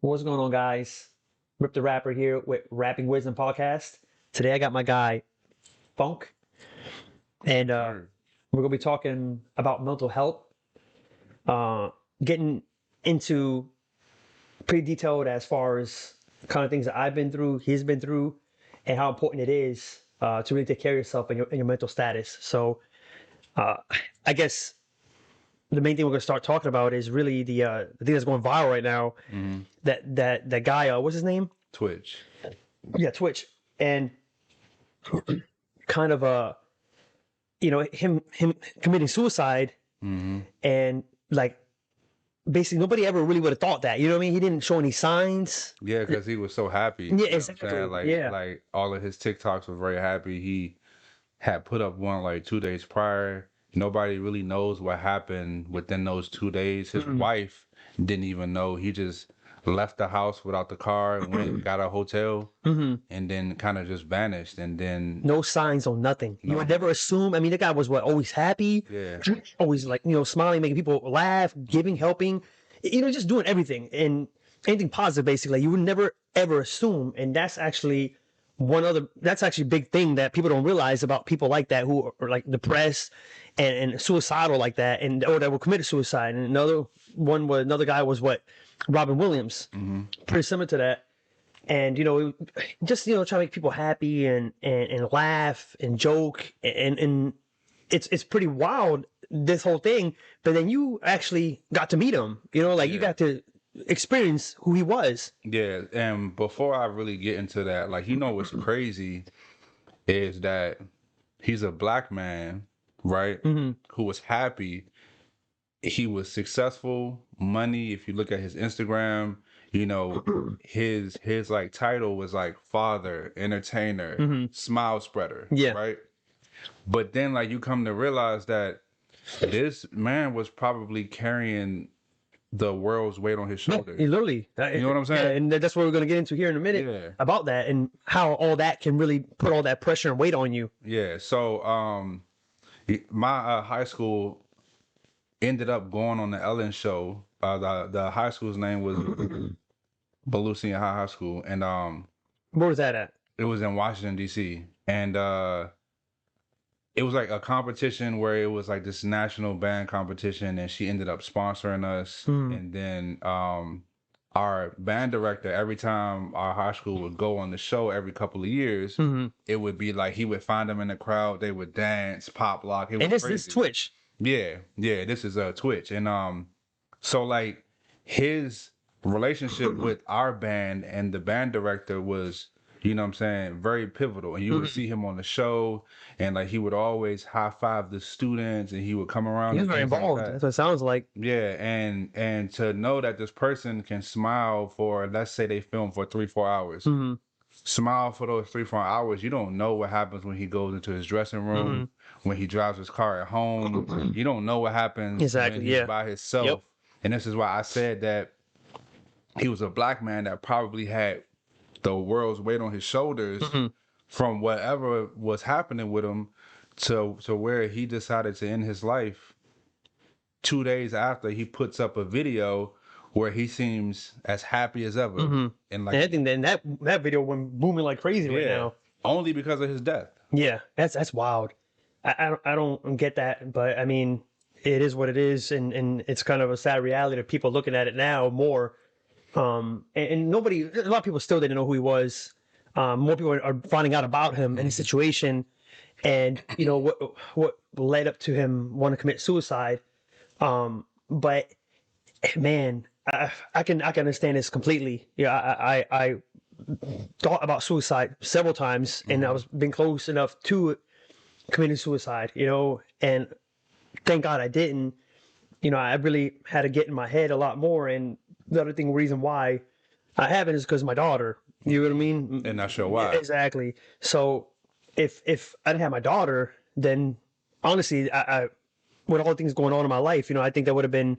What's going on, guys? Rip the Rapper here with Rapping Wisdom podcast. Today I got my guy Funk, and Sir. we're gonna be talking about mental health, getting into pretty detailed as far as kind of things that I've been through, he's been through, and how important it is to really take care of yourself and your mental status. So, uh, I guess the main thing we're gonna start talking about is really the thing that's going viral right now. Mm-hmm. That guy, what's his name? Twitch. Yeah, Twitch, and kind of him committing suicide, Mm-hmm. and like basically nobody ever really would have thought that. You know what I mean? He didn't show any signs. Yeah, because he was so happy. Yeah, You know what I'm exactly. saying? Like, Yeah. like all of his TikToks were very happy. He had put up one like 2 days prior. Nobody really knows what happened within those 2 days. His wife didn't even know. He just left the house without the car and went and got a hotel and then kind of just vanished. And then, No signs on nothing. You No. would never assume. I mean, the guy was always happy, yeah, always like smiling, making people laugh, giving, helping, just doing everything and anything positive. Basically, you would never ever assume, and that's actually a big thing that people don't realize about people like that who are like depressed and suicidal like that, and or that will commit suicide. And another guy was Robin Williams, pretty similar to that. And just try to make people happy and laugh and joke, and it's pretty wild, this whole thing. But then you actually got to meet him, like you Yeah. got to experience who he was. yeah. And before I really get into that, like, what's crazy is that he's a black man, right? Who was happy. He was successful, money. If you look at his Instagram, his like title was like father, entertainer, smile spreader, Yeah. right? But then like you come to realize that this man was probably carrying the world's weight on his He shoulders. literally, You know what I'm saying? Yeah, and that's what we're going to get into here in a minute Yeah. about that and how all that can really put all that pressure and weight on you. Yeah. So my high school ended up going on the Ellen show. The high school's name was Belusian High School, and Where was that at? it was in Washington D.C. And it was like a competition where it was like this national band competition, and she ended up sponsoring us. And then our band director, every time our high school would go on the show every couple of years, it would be like he would find them in the crowd, they would dance, pop lock. It was And this crazy. Twitch. Yeah, this is Twitch. And so like his relationship with our band and the band director was, you know what I'm saying, very pivotal. And you would see him on the show, and like he would always high five the students, and he would come around. He was and very things like involved. that. That's what it sounds like. Yeah, and to know that this person can smile for, let's say they film for 3-4 hours, smile for those 3-4 hours. You don't know what happens when he goes into his dressing room, when he drives his car at home. You don't know what happens Exactly, when he's yeah. by himself. Yep. And this is why I said that he was a black man that probably had the world's weight on his shoulders from whatever was happening with him to where he decided to end his life 2 days after he puts up a video where he seems as happy as ever. And And I think then that video went booming like crazy right now. only because of his death. Yeah, that's wild. I don't get that, but I mean, it is what it is, and it's kind of a sad reality of people looking at it now more. And a lot of people still didn't know who he was. More people are finding out about him and his situation, and what led up to him wanting to commit suicide. But man, I can understand this completely. Yeah, I thought about suicide several times, and I was been close enough to committing suicide, and thank God I didn't. I really had to get in my head a lot more, and the other reason why I haven't is because of my daughter. You know what I mean? And not sure why. Exactly. So if I didn't have my daughter, then honestly, I with all the things going on in my life, I think I would have been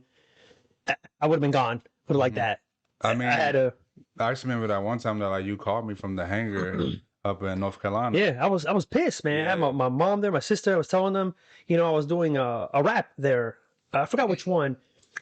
gone. Put it like that. I mean, I had a I just remember that one time that like you called me from the hangar up in North Carolina. Yeah, I was pissed, man. I had Yeah. my mom there, my sister. I was telling them, I was doing a rap there. I forgot which one,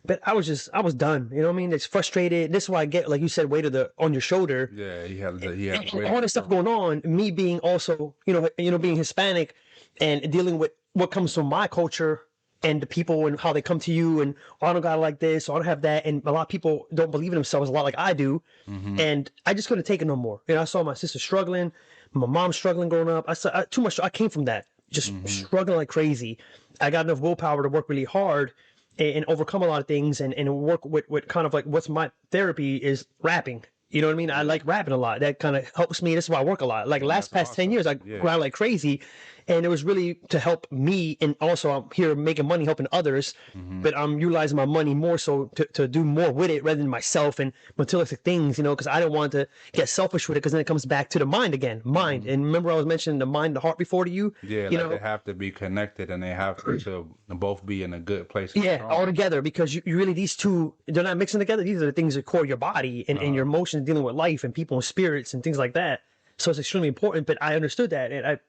But I was done. You know what I mean? It's frustrated. This is why I get, like you said, weight on your shoulder. Yeah, he had And all this stuff going on. Me being also, being Hispanic, and dealing with what comes from my culture and the people and how they come to you, and oh, I don't got like this, or I don't have that, and a lot of people don't believe in themselves a lot like I do, and I just couldn't take it no more. I saw my sister struggling, my mom struggling growing up. I saw too much. I came from that, just struggling like crazy. I got enough willpower to work really hard and overcome a lot of things, and work with kind of like what's my therapy is rapping. You know what I mean? I like rapping a lot. That kind of helps me. This is why I work a lot. Like past 10 years, I grind like crazy. And it was really to help me. And also I'm here making money, helping others, but I'm utilizing my money more so to do more with it rather than myself and materialistic things, because I don't want to get selfish with it, because then it comes back to the mind again. Mind. And remember I was mentioning the mind, the heart before to you? Yeah, like they have to be connected, and they have to both be in a good place. Yeah, all together, because you really, these two, they're not mixing together. These are the things that core your body and your emotions, dealing with life and people and spirits and things like that. So it's extremely important. But I understood that, and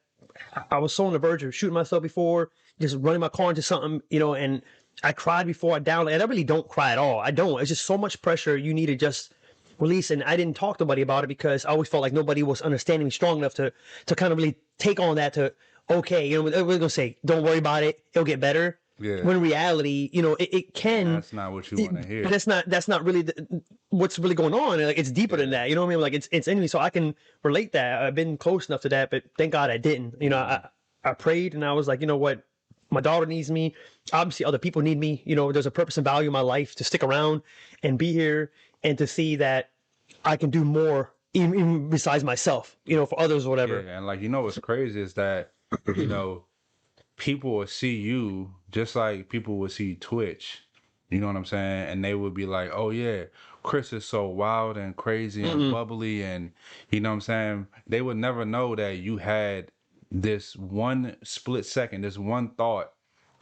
I was so on the verge of shooting myself before, just running my car into something, and I cried before I downloaded. And I really don't cry at all. I don't. It's just so much pressure you need to just release. And I didn't talk to nobody about it, because I always felt like nobody was understanding me strong enough to kind of really take on that to, okay, we're going to say, don't worry about it, it'll get better. Yeah. When in reality, it can. That's not what you want to hear. That's not really what's really going on. Like, it's deeper than that. You know what I mean? Like, it's enemy. So I can relate that. I've been close enough to that, but thank God I didn't. I prayed, and I was like, you know what? My daughter needs me. Obviously, other people need me. There's a purpose and value in my life to stick around and be here, and to see that I can do more, even besides myself. For others or whatever. Yeah, and what's crazy is that people will see you just like people will see Twitch. You know what I'm saying? And they would be like, oh yeah, Chris is so wild and crazy and bubbly, and you know what I'm saying? They would never know that you had this one split second, this one thought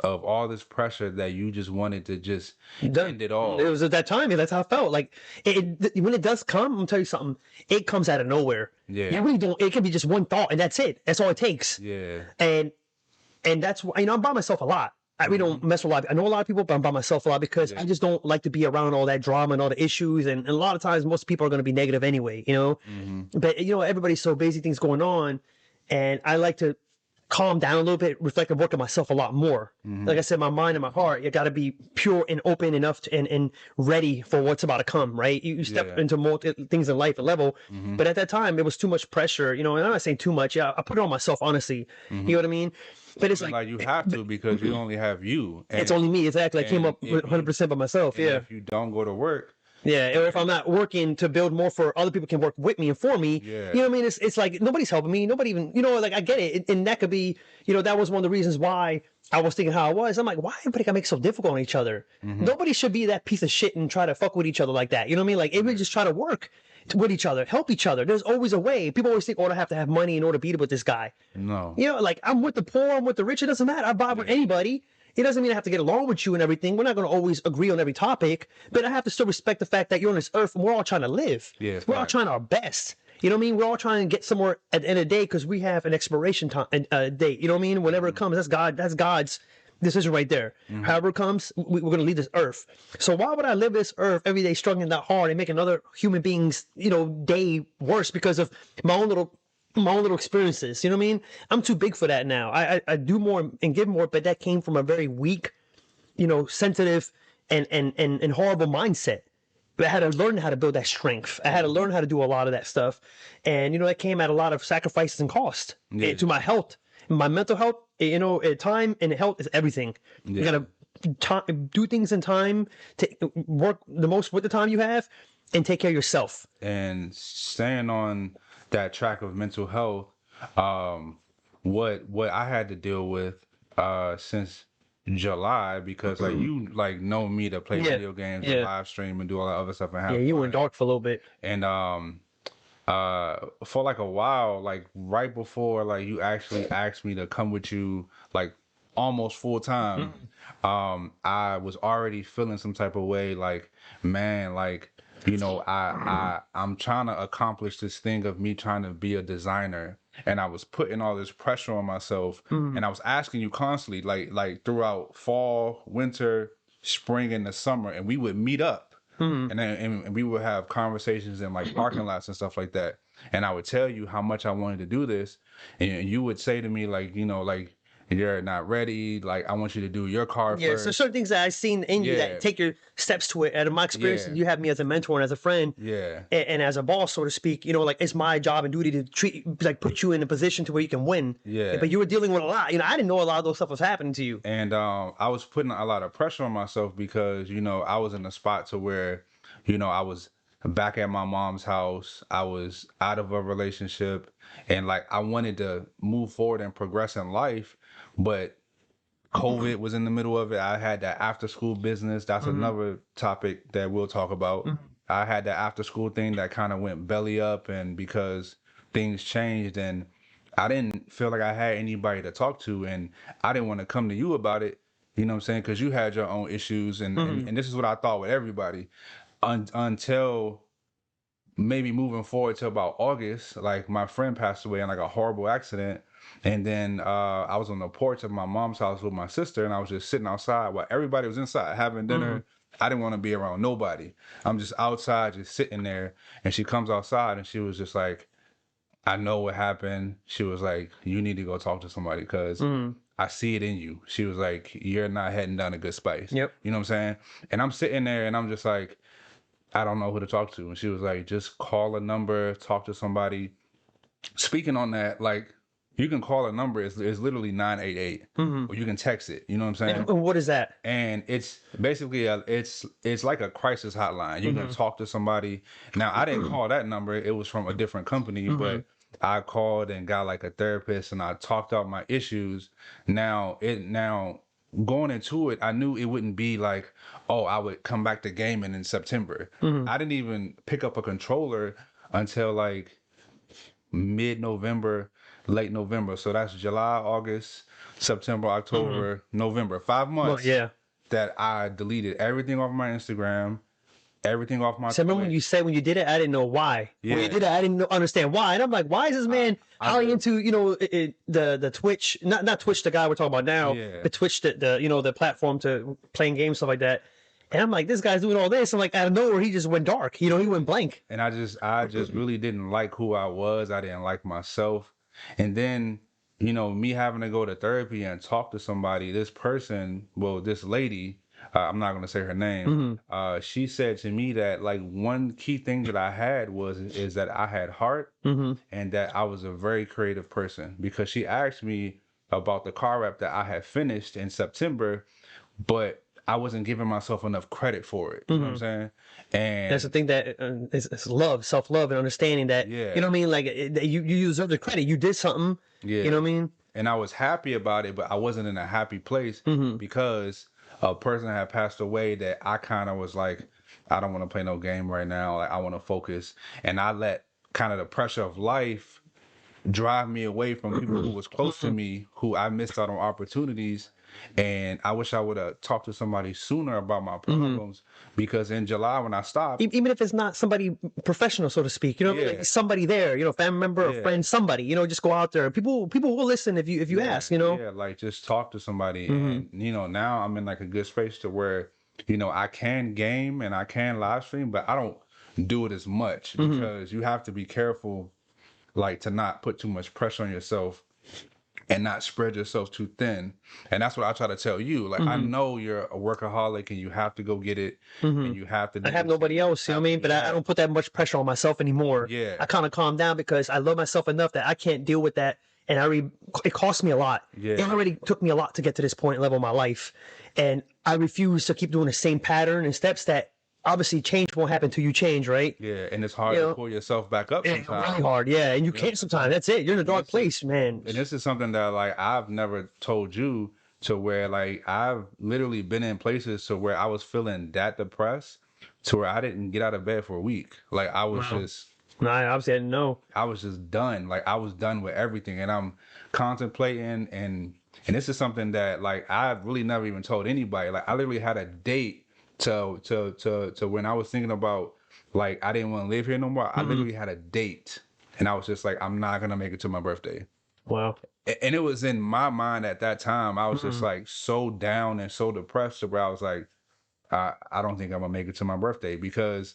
of all this pressure that you just wanted to just end it all. It was at that time, and that's how I felt. Like, when it does come, I'm gonna tell you something. It comes out of nowhere. Yeah. You really don't. It can be just one thought, and that's it. That's all it takes. Yeah. And that's why, I'm by myself a lot. We don't mess with a lot. I know a lot of people, but I'm by myself a lot, because I just don't like to be around all that drama and all the issues. And a lot of times, most people are going to be negative anyway, But, everybody's so busy, things going on. And I like to calm down a little bit, reflect and work on myself a lot more. Like I said, my mind and my heart, you got to be pure and open enough and ready for what's about to come, right? You step into more things in life, a level. But at that time, it was too much pressure, and I'm not saying too much. Yeah, I put it on myself, honestly. You know what I mean? But it's like you have to, because you only have you. And, it's only me. Exactly. I came up with 100% by myself. Yeah. If you don't go to work. Yeah, or if I'm not working to build more for other people can work with me and for me, you know what I mean? It's like nobody's helping me. Nobody even, like I get it. And that could be, that was one of the reasons why I was thinking how I was. I'm like, why everybody gotta make it so difficult on each other? Nobody should be that piece of shit and try to fuck with each other like that. You know what I mean? Like, everybody just try to work with each other, help each other. There's always a way. People always think, oh, I have to have money in order to beat it with this guy. No. Like, I'm with the poor, I'm with the rich. It doesn't matter. I vibe with anybody. It doesn't mean I have to get along with you and everything. We're not going to always agree on every topic, but I have to still respect the fact that you're on this earth and we're all trying to live. Yeah, we're all trying our best. You know what I mean? We're all trying to get somewhere at the end of the day, because we have an expiration time, date. You know what I mean? Whenever it comes, that's God's decision right there. However it comes, we're going to leave this earth. So why would I live this earth every day struggling that hard and making other human beings, day worse because of my own little experiences? You know what I mean? I'm too big for that now. I do more and give more, but that came from a very weak, sensitive and horrible mindset. But I had to learn how to build that strength. I had to learn how to do a lot of that stuff. And, that came at a lot of sacrifices and cost to my health, my mental health. Time and health is everything. You got to do things in time, to work the most with the time you have, and take care of yourself. And staying on that track of mental health, what I had to deal with since July, because you know me to play video games and live stream and do all that other stuff and have you fun. were in dark for a little bit. And for like a while, like right before you actually asked me to come with you almost full time, I was already feeling some type of way, man, I'm trying to accomplish this thing of me trying to be a designer, and I was putting all this pressure on myself, and I was asking you constantly, like throughout fall, winter, spring and the summer, and we would meet up. And we would have conversations in like parking lots and stuff like that. And I would tell you how much I wanted to do this, and you would say to me like, like, you're not ready. Like, I want you to do your car Yeah, first. so certain things that I've seen in you that take your steps to it. Out of my experience, you have me as a mentor and as a friend, and as a boss, so to speak. Like it's my job and duty to put you in a position to where you can win. Yeah. But you were dealing with a lot. I didn't know a lot of those stuff was happening to you. And I was putting a lot of pressure on myself because I was in a spot to where I was back at my mom's house. I was out of a relationship, and like I wanted to move forward and progress in life, but COVID was in the middle of it. I had that after school business. That's another topic that we'll talk about. I had that after school thing that kind of went belly up, and because things changed, and I didn't feel like I had anybody to talk to, and I didn't want to come to you about it. You know what I'm saying? Because you had your own issues, and this is what I thought with everybody until maybe moving forward to about August. Like my friend passed away in like a horrible accident. And then I was on the porch of my mom's house with my sister, and I was just sitting outside while everybody was inside having dinner. I didn't want to be around nobody. I'm just outside, just sitting there. And she comes outside, and she was just like, I know what happened. She was like, you need to go talk to somebody because I see it in you. She was like, you're not heading down a good space. Yep. You know what I'm saying? And I'm sitting there, and I'm just like, I don't know who to talk to. And she was like, just call a number, talk to somebody. Speaking on that, like, you can call a number. It's literally 988, or you can text it. You know what I'm saying? And what is that? And it's basically it's like a crisis hotline. You can talk to somebody. Now, I didn't call that number. It was from a different company, but I called and got like a therapist, and I talked out my issues. Now going into it, I knew it wouldn't be like, oh, I would come back to gaming in September. I didn't even pick up a controller until like mid-November, late November. So that's July, August, September, October, November. 5 months that I deleted everything off my Instagram, everything off my So remember when you said when you did it, I didn't know why. When you did it, I didn't understand why. And I'm like, why is this man highly into, the Twitch, not Twitch, the guy we're talking about now, but Twitch, the platform to playing games, stuff like that. And I'm like, this guy's doing all this. I'm like, out of nowhere, he just went dark. He went blank. And I just really didn't like who I was. I didn't like myself. And then, me having to go to therapy and talk to somebody, this lady, I'm not going to say her name. She said to me that like one key thing that I had is that I had heart, and that I was a very creative person, because she asked me about the car wrap that I had finished in September, but I wasn't giving myself enough credit for it. You know what I'm saying? And that's the thing that is love, self-love, and understanding that, you know what I mean? Like you deserve the credit. You did something. You know what I mean? And I was happy about it, but I wasn't in a happy place because a person had passed away that I kind of was like, I don't want to play no game right now. Like, I want to focus. And I let kind of the pressure of life drive me away from people who was close to me, who I missed out on opportunities. And I wish I would have talked to somebody sooner about my problems, because in July when I stopped, even if it's not somebody professional, so to speak, like somebody there, family member, a friend, somebody, just go out there. People will listen if you ask, Yeah, like just talk to somebody. And now I'm in like a good space to where, I can game and I can live stream, but I don't do it as much because you have to be careful, like, to not put too much pressure on yourself and not spread yourself too thin. And that's what I try to tell you. Like, I know you're a workaholic and you have to go get it, and you have to do I have nobody else, you know what I mean? But I don't put that much pressure on myself anymore. Yeah. I kind of calm down because I love myself enough that I can't deal with that. And it cost me a lot. It already took me a lot to get to this point level of my life. And I refuse to keep doing the same pattern and steps that obviously change won't happen till you change, right? Yeah, and it's hard to pull yourself back up sometimes. Really hard, and you can't sometimes. That's it. You're in a dark place, man. And this is something that, like, I've never told you, to where, like, I've literally been in places to where I was feeling that depressed to where I didn't get out of bed for a week. Like, I was just... No, I obviously didn't know. I was just done. Like, I was done with everything, and I'm contemplating, and this is something that, like, I've really never even told anybody. Like, I literally had a date to when I was thinking about, like, I didn't want to live here no more. I literally had a date, and I was just like, I'm not gonna make it to my birthday. Wow. And it was in my mind at that time, I was just like so down and so depressed, where I was like, I don't think I'm gonna make it to my birthday because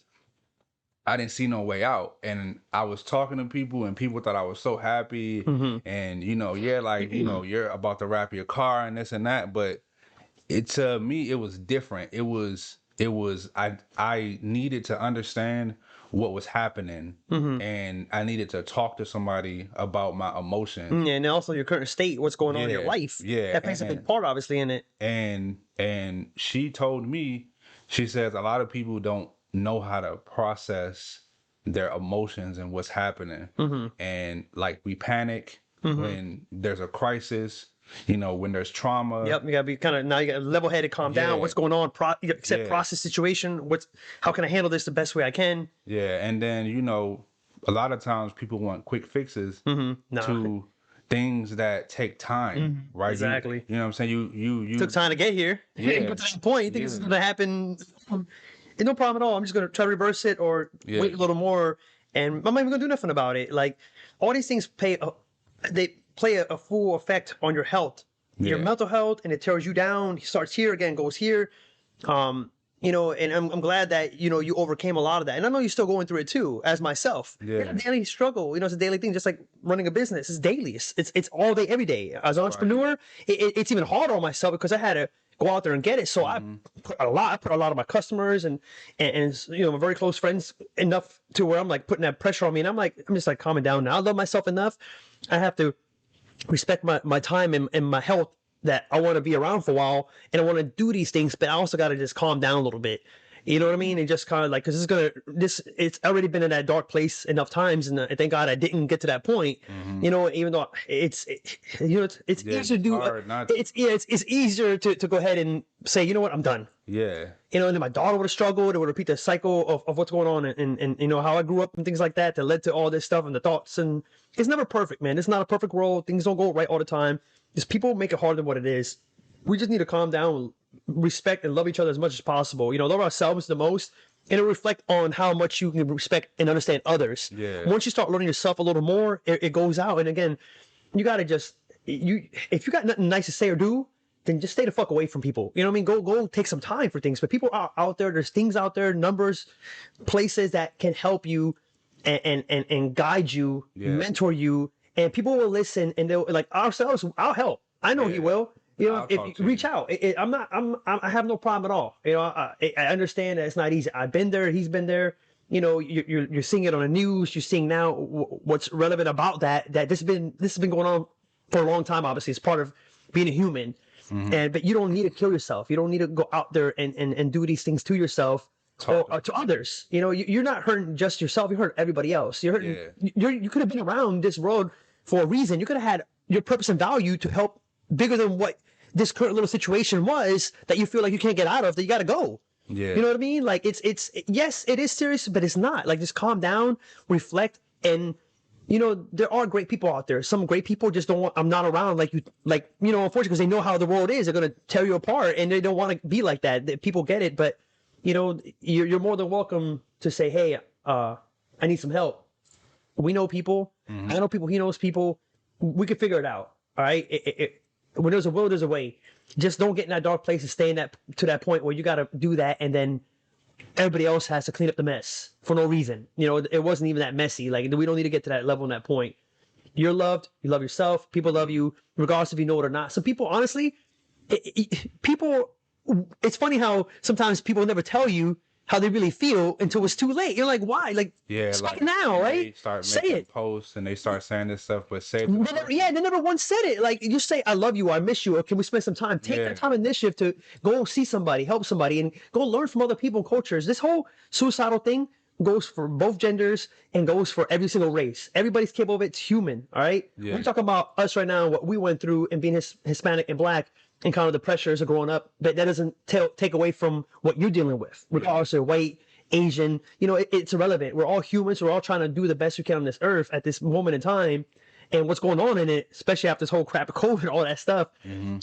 I didn't see no way out. And I was talking to people and people thought I was so happy. And, yeah, like, you're about to wrap your car and this and that. But to me, it was different. I needed to understand what was happening, and I needed to talk to somebody about my emotions. Yeah, and also your current state, what's going on in your Yeah, life. yeah, That plays a big part, obviously, in it. And she told me, she says a lot of people don't know how to process their emotions and what's happening. And like we panic when there's a crisis, when there's trauma. Yep, you gotta be now you gotta level headed, calm down. What's going on? Accept process situation. How can I handle this the best way I can? Yeah, and then a lot of times people want quick fixes to things that take time, right? Exactly. You know what I'm saying? You took time to get here. Yeah. Get to that point. You think this is gonna happen? No problem at all. I'm just gonna try to reverse it or wait a little more, and I'm not even gonna do nothing about it. Like all these things play a full effect on your health, your mental health, and it tears you down. It starts here again, goes here. And I'm glad that you overcame a lot of that, and I know you're still going through it too, as myself. It's a daily struggle. It's a daily thing, just like running a business. It's daily. It's all day, every day. As an entrepreneur, it's even harder on myself because I had to go out there and get it. So I put a lot of my customers and my very close friends enough to where I'm like putting that pressure on me, and I'm just like calming down now. I love myself enough. I have to respect my time and my health, that I want to be around for a while and I want to do these things, but I also got to just calm down a little bit. You know what I mean? And just kind of like, because it's already been in that dark place enough times, and thank God I didn't get to that point. Even though it's easier to do. It's easier to go ahead and say, you know what, I'm done. Yeah. And then my daughter would have struggled. It would repeat the cycle of what's going on and how I grew up and things like that led to all this stuff and the thoughts. And it's never perfect, man. It's not a perfect world. Things don't go right all the time. Just people make it harder than what it is. We just need to calm down, respect and love each other as much as possible. Love ourselves the most, and it'll reflect on how much you can respect and understand others. Yeah. Once you start learning yourself a little more, it goes out. And again, you got to if you got nothing nice to say or do, then just stay the fuck away from people. You know what I mean? Go take some time for things. But people are out there. There's things out there, numbers, places that can help you and guide you, mentor you. And people will listen, and they'll like ourselves. I'll help. I know he will. If you reach out, I have no problem at all. I understand that it's not easy. I've been there. He's been there. You're seeing it on the news. You're seeing now what's relevant about that. That this has been going on for a long time. Obviously, it's part of being a human. But you don't need to kill yourself. You don't need to go out there and do these things to yourself. Or to others. You're not hurting just yourself. You're hurting everybody else. You're hurting. You could have been around this road for a reason. You could have had your purpose and value to help bigger than what this current little situation was that you feel like you can't get out of. That you got to go. Yeah. You know what I mean? Like yes, it is serious, but it's not. Like just calm down, reflect, and there are great people out there. Some great people just don't want. I'm not around unfortunately, because they know how the world is. They're gonna tear you apart, and they don't want to be like that. People get it, but. You're more than welcome to say, hey, I need some help. We know people. I know people. He knows people. We can figure it out. All right. When there's a will, there's a way. Just don't get in that dark place and stay to that point where you got to do that, and then everybody else has to clean up the mess for no reason. It wasn't even that messy. Like we don't need to get to that level and that point. You're loved. You love yourself. People love you, regardless if you know it or not. Some people, honestly, people. It's funny how sometimes people never tell you how they really feel until it's too late. You're like, why? Like, like now, right? They start say making it. Posts and they start saying this stuff, but say it. They never once said it. Like, you say, I love you, or I miss you, or can we spend some time? Take that time and initiative to go see somebody, help somebody, and go learn from other people and cultures. This whole suicidal thing goes for both genders and goes for every single race. Everybody's capable of it. It's human, all right? Yeah. We're talking about us right now, what we went through and being Hispanic and Black, and kind of the pressures of growing up, but that doesn't take away from what you're dealing with, regardless of white, Asian. It's irrelevant. We're all humans. We're all trying to do the best we can on this earth at this moment in time, and what's going on in it, especially after this whole crap of COVID and all that stuff.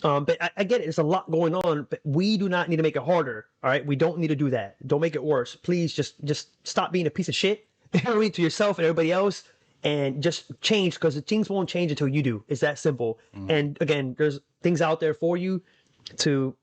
But I get it. There's a lot going on, but we do not need to make it harder. All right, we don't need to do that. Don't make it worse. Please, just stop being a piece of shit. To yourself and everybody else. And just change, because things won't change until you do. It's that simple. And again, there's things out there for you to,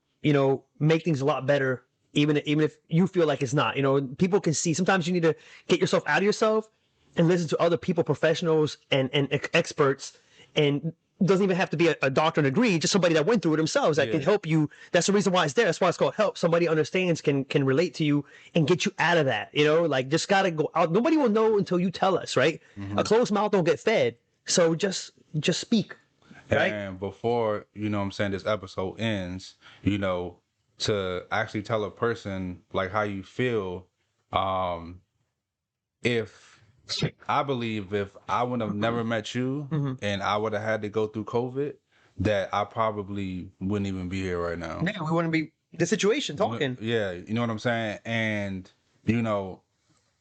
make things a lot better, even if you feel like it's not. People can see. Sometimes you need to get yourself out of yourself and listen to other people, professionals and experts, and doesn't even have to be a doctor degree, just somebody that went through it themselves that can help you. That's the reason why it's there. That's why it's called help. Somebody understands, can relate to you and get you out of that. Like, just gotta go out. Nobody will know until you tell us, right? A closed mouth don't get fed. So just speak. Right? And before, what I'm saying, this episode ends, to actually tell a person like how you feel, if I believe if I would have never met you and I would have had to go through COVID, that I probably wouldn't even be here right now. Yeah, we wouldn't be the situation talking. Yeah, you know what I'm saying? And,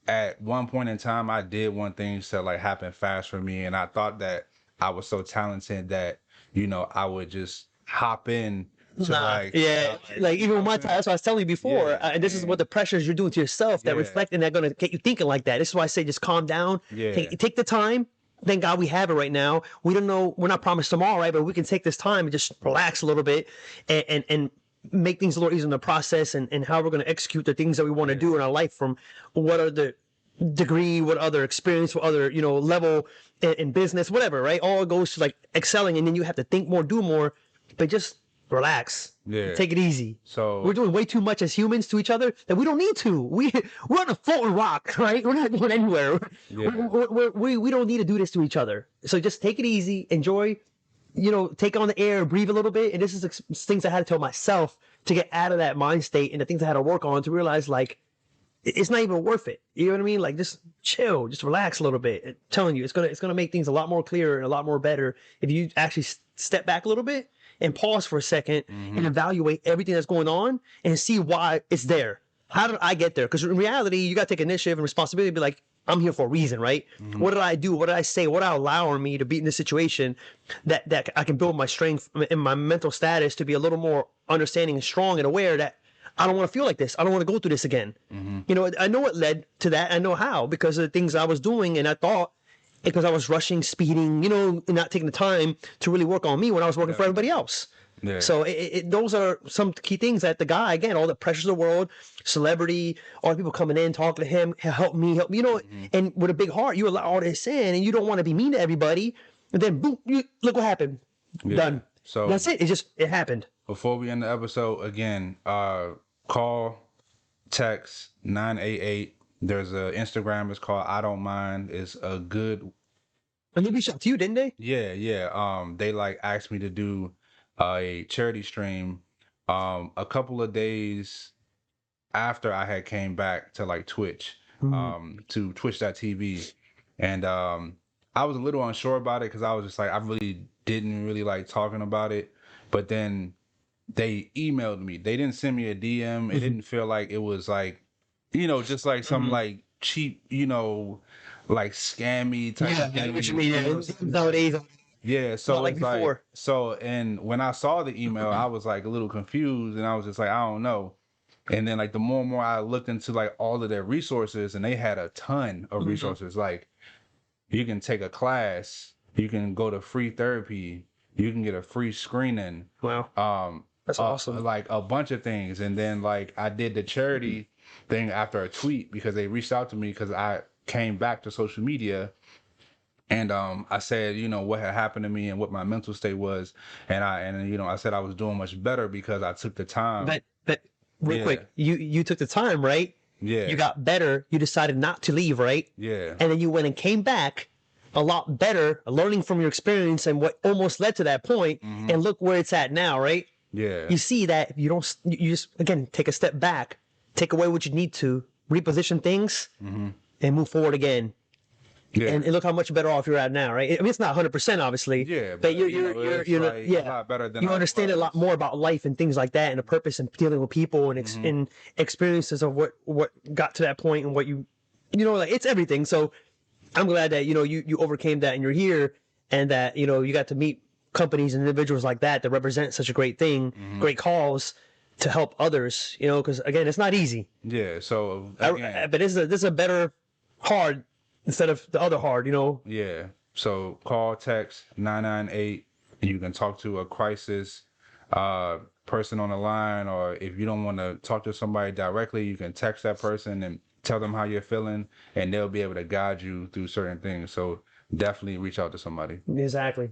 at one point in time, I did want things to like happen fast for me. And I thought that I was so talented that, I would just hop in. Like even with my time, that's what I was telling you before. And this is what the pressures you're doing to yourself that reflect, and they're going to get you thinking like that. This is why I say just calm down. Take the time. Thank God we have it right now. We don't know. We're not promised tomorrow, right? But we can take this time and just relax a little bit and make things a little easier in the process and how we're going to execute the things that we want to do in our life, from what are the degree, what other experience, what other, level in business, whatever, right? All goes to like excelling, and then you have to think more, do more, but just relax. Take it easy. So we're doing way too much as humans to each other that we don't need to. We're on a floating rock, right? We're not going anywhere. We don't need to do this to each other. So just take it easy, enjoy, take on the air, breathe a little bit. And this is things I had to tell myself to get out of that mind state, and the things I had to work on to realize like it's not even worth it. You know what I mean? Like, just chill, just relax a little bit. I'm telling you, it's gonna make things a lot more clearer and a lot more better if you actually step back a little bit and pause for a second and evaluate everything that's going on and see why it's there. How did I get there? Because in reality, you got to take initiative and responsibility and be like, I'm here for a reason, right? What did I do? What did I say? What allowed me to be in this situation that I can build my strength and my mental status to be a little more understanding and strong and aware that I don't want to feel like this. I don't want to go through this again. I know what led to that. I know how, because of the things I was doing, and I thought because I was rushing, speeding, and not taking the time to really work on me when I was working for everybody else. So those are some key things that the guy, again, all the pressures of the world, celebrity, all the people coming in, talking to him, help me, and with a big heart, you allow all this in, and you don't want to be mean to everybody, and then boom, look what happened. Done. So that's it. It happened. Before we end the episode, again, call, text 988. There's a Instagram. It's called I Don't Mind. It's a good. And they reached out to you, didn't they? Yeah. They like asked me to do a charity stream a couple of days after I had came back to like Twitch, to Twitch.tv, and I was a little unsure about it because I was just like, I really didn't really like talking about it, but then they emailed me. They didn't send me a DM. It didn't feel like it was like, just like some like cheap, like scammy type of thing. What you mean? Nowadays. Yeah, so like it's before. And when I saw the email, I was like a little confused, and I was just like, I don't know. And then like the more and more I looked into like all of their resources, and they had a ton of resources. Like, you can take a class, you can go to free therapy, you can get a free screening. Wow. That's awesome. Like a bunch of things. And then like I did the charity thing after a tweet because they reached out to me because I came back to social media. And I said, what had happened to me and what my mental state was, and I said I was doing much better because I took the time. But real quick, you took the time, right? Yeah. You got better. You decided not to leave, right? Yeah. And then you went and came back a lot better, learning from your experience and what almost led to that point, and look where it's at now, right? Yeah. You see that you just again take a step back, take away what you need to, reposition things, and move forward again. Yeah. And look how much better off you're at now, right? I mean, it's not 100%, obviously. Yeah, but you're like a lot better than you understand a lot more about life and things like that, and the purpose and dealing with people and and experiences of what got to that point and what like it's everything. So I'm glad that you overcame that and you're here, and that you got to meet companies and individuals like that represent such a great thing, great cause to help others. Because again, it's not easy. Yeah. So but this is a better hard. Instead of the other hard, Yeah. So call, text 998, and you can talk to a crisis person on the line, or if you don't want to talk to somebody directly, you can text that person and tell them how you're feeling, and they'll be able to guide you through certain things. So definitely reach out to somebody. Exactly.